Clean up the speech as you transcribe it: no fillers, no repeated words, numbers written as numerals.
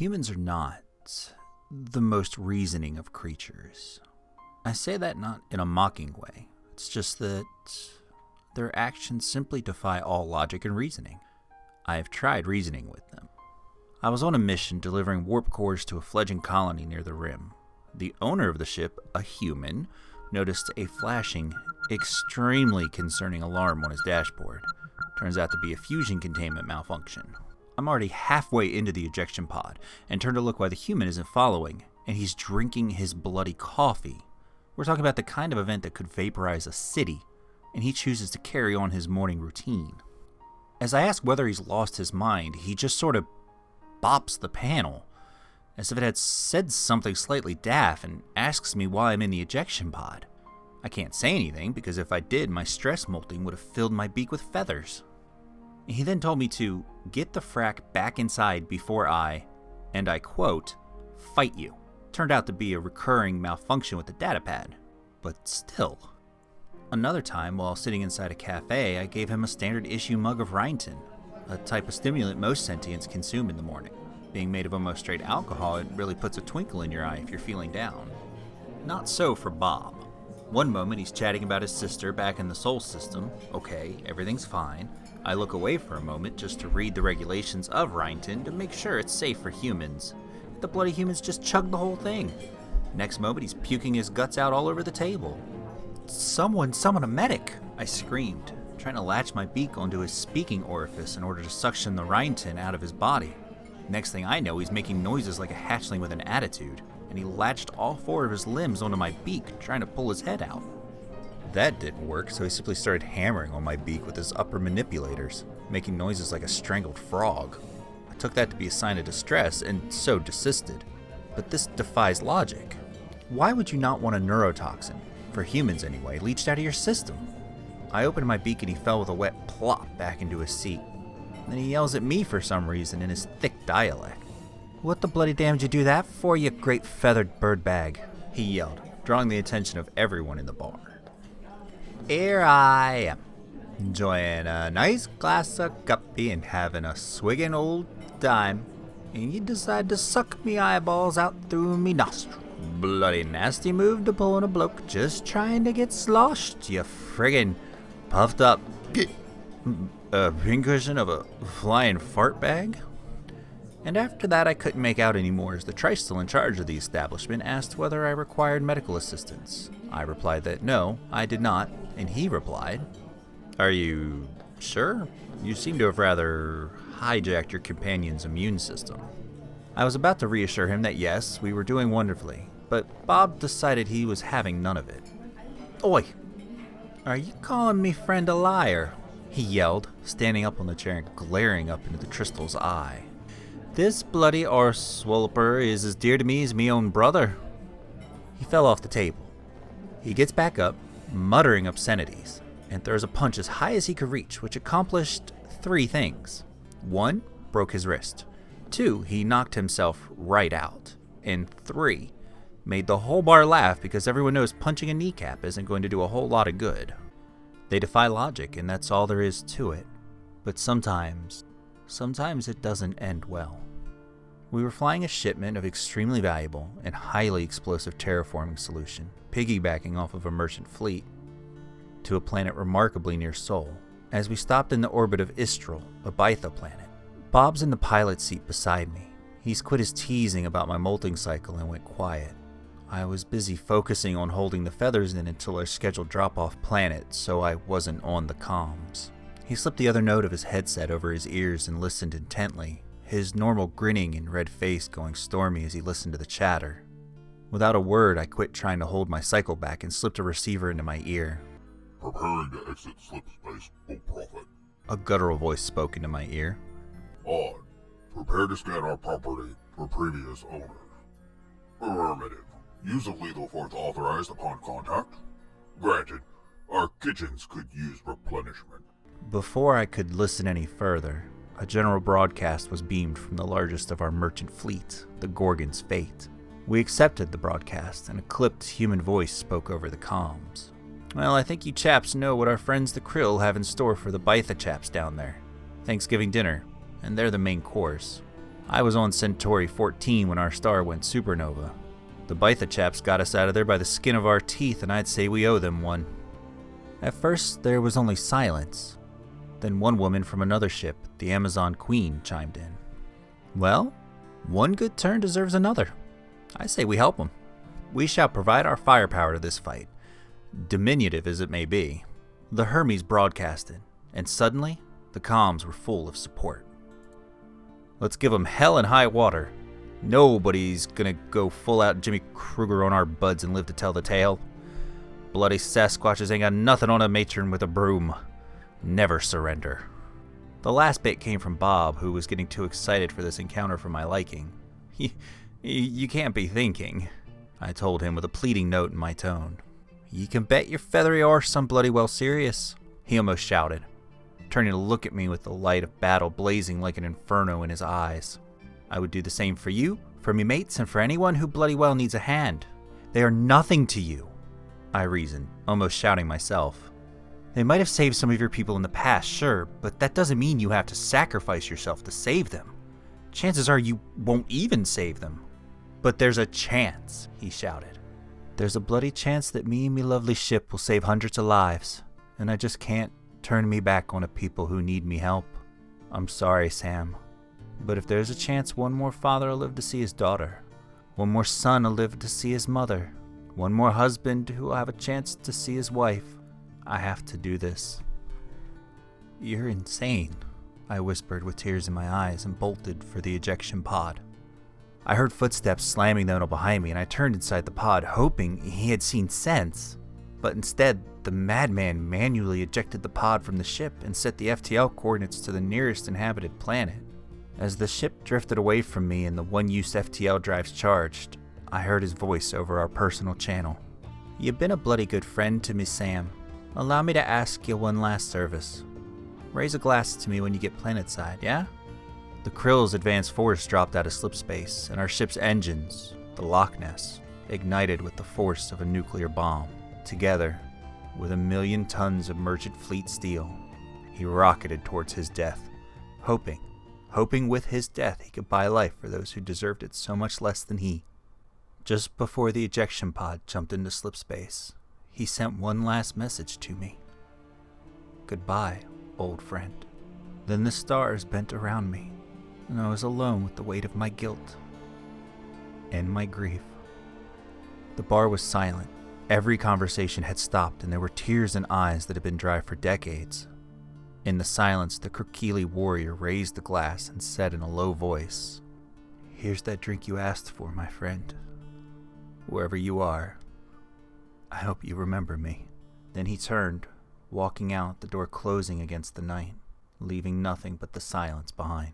Humans are not the most reasoning of creatures. I say that not in a mocking way. It's just that their actions simply defy all logic and reasoning. I have tried reasoning with them. I was on a mission delivering warp cores to a fledgling colony near the rim. The owner of the ship, a human, noticed a flashing, extremely concerning alarm on his dashboard. Turns out to be a fusion containment malfunction. I'm already halfway into the ejection pod and turn to look why the human isn't following, and he's drinking his bloody coffee. We're talking about the kind of event that could vaporize a city, and he chooses to carry on his morning routine. As I ask whether he's lost his mind, he just sort of bops the panel, as if it had said something slightly daft, and asks me why I'm in the ejection pod. I can't say anything, because if I did, my stress molting would have filled my beak with feathers. He then told me to get the frack back inside before I, and I quote, fight you. Turned out to be a recurring malfunction with the data pad, but still. Another time, while sitting inside a cafe, I gave him a standard issue mug of Rhinton, a type of stimulant most sentients consume in the morning. Being made of almost straight alcohol, it really puts a twinkle in your eye if you're feeling down. Not so for Bob. One moment he's chatting about his sister back in the Sol system. Okay, everything's fine. I look away for a moment just to read the regulations of Rhinton to make sure it's safe for humans. The bloody humans just chugged the whole thing. Next moment he's puking his guts out all over the table. Someone summon a medic! I screamed, trying to latch my beak onto his speaking orifice in order to suction the Rhinton out of his body. Next thing I know, he's making noises like a hatchling with an attitude, and he latched all 4 of his limbs onto my beak, trying to pull his head out. That didn't work, so he simply started hammering on my beak with his upper manipulators, making noises like a strangled frog. I took that to be a sign of distress, and so desisted. But this defies logic. Why would you not want a neurotoxin, for humans anyway, leached out of your system? I opened my beak and he fell with a wet plop back into his seat. Then he yells at me for some reason in his thick dialect. What the bloody damn did you do that for, you great feathered bird bag? He yelled, drawing the attention of everyone in the bar. Here I am, enjoying a nice glass of guppy and having a swiggin' old time, and you decide to suck me eyeballs out through me nostril. Bloody nasty move to pull on a bloke just trying to get sloshed, you friggin' puffed up pincushion of a flying fart bag. And after that I couldn't make out anymore as the Tristel in charge of the establishment asked whether I required medical assistance. I replied that no, I did not, and he replied, "Are you sure? You seem to have rather hijacked your companion's immune system." I was about to reassure him that yes, we were doing wonderfully, but Bob decided he was having none of it. "Oi! Are you calling me friend a liar?" he yelled, standing up on the chair and glaring up into the Tristel's eye. "This bloody arsewolper is as dear to me as me own brother." He fell off the table. He gets back up, muttering obscenities, and throws a punch as high as he could reach, which accomplished 3 things. 1, broke his wrist. 2, he knocked himself right out. And 3, made the whole bar laugh because everyone knows punching a kneecap isn't going to do a whole lot of good. They defy logic, and that's all there is to it. But sometimes it doesn't end well. We were flying a shipment of extremely valuable and highly explosive terraforming solution, piggybacking off of a merchant fleet, to a planet remarkably near Sol. As we stopped in the orbit of Istral, a Bytha planet, Bob's in the pilot seat beside me. He's quit his teasing about my molting cycle and went quiet. I was busy focusing on holding the feathers in until our scheduled drop-off planet, so I wasn't on the comms. He slipped the other note of his headset over his ears and listened intently, his normal grinning and red face going stormy as he listened to the chatter. Without a word, I quit trying to hold my cycle back and slipped a receiver into my ear. "Preparing to exit slipspace, O Prophet." A guttural voice spoke into my ear. "On. Prepare to scan our property for previous owners." "Affirmative. Use of lethal force authorized upon contact." "Granted. Our kitchens could use replenishment." Before I could listen any further, a general broadcast was beamed from the largest of our merchant fleet, the Gorgon's Fate. We accepted the broadcast, and a clipped human voice spoke over the comms. "Well, I think you chaps know what our friends the Krill have in store for the Bytha chaps down there. Thanksgiving dinner, and they're the main course. I was on Centauri 14 when our star went supernova. The Bytha chaps got us out of there by the skin of our teeth, and I'd say we owe them one. At first, there was only silence. Then one woman from another ship, the Amazon Queen, chimed in. Well, one good turn deserves another. I say we help them. We shall provide our firepower to this fight, diminutive as it may be. The Hermes broadcasted, and suddenly, the comms were full of support. Let's give them hell and high water. Nobody's gonna go full out Jimmy Kruger on our buds and live to tell the tale. Bloody Sasquatches ain't got nothing on a matron with a broom. Never surrender. The last bit came from Bob, who was getting too excited for this encounter for my liking. You can't be thinking, I told him with a pleading note in my tone. You can bet your feathery arse I'm bloody well serious, he almost shouted, turning to look at me with the light of battle blazing like an inferno in his eyes. I would do the same for you, for me mates, and for anyone who bloody well needs a hand. They are nothing to you, I reasoned, almost shouting myself. They might have saved some of your people in the past, sure, but that doesn't mean you have to sacrifice yourself to save them. Chances are you won't even save them. But there's a chance, he shouted. There's a bloody chance that me and me lovely ship will save hundreds of lives, and I just can't turn me back on a people who need me help. I'm sorry, Sam, but if there's a chance one more father will live to see his daughter, one more son will live to see his mother, one more husband who will have a chance to see his wife, I have to do this. You're insane, I whispered with tears in my eyes and bolted for the ejection pod. I heard footsteps slamming the metal behind me, and I turned inside the pod, hoping he had seen sense. But instead, the madman manually ejected the pod from the ship and set the FTL coordinates to the nearest inhabited planet. As the ship drifted away from me and the one-use FTL drives charged, I heard his voice over our personal channel. You've been a bloody good friend to me, Sam. Allow me to ask you one last service. Raise a glass to me when you get planetside, yeah? The Krill's advanced force dropped out of slip space, and our ship's engines, the Loch Ness, ignited with the force of a nuclear bomb. Together, with 1,000,000 tons of merchant fleet steel, he rocketed towards his death, hoping with his death he could buy life for those who deserved it so much less than he. Just before the ejection pod jumped into slip space, he sent one last message to me. Goodbye, old friend. Then the stars bent around me, and I was alone with the weight of my guilt and my grief. The bar was silent. Every conversation had stopped, and there were tears in eyes that had been dry for decades. In the silence, the Krokili warrior raised the glass and said in a low voice, Here's that drink you asked for, my friend. Wherever you are, I hope you remember me. Then he turned, walking out, the door closing against the night, leaving nothing but the silence behind.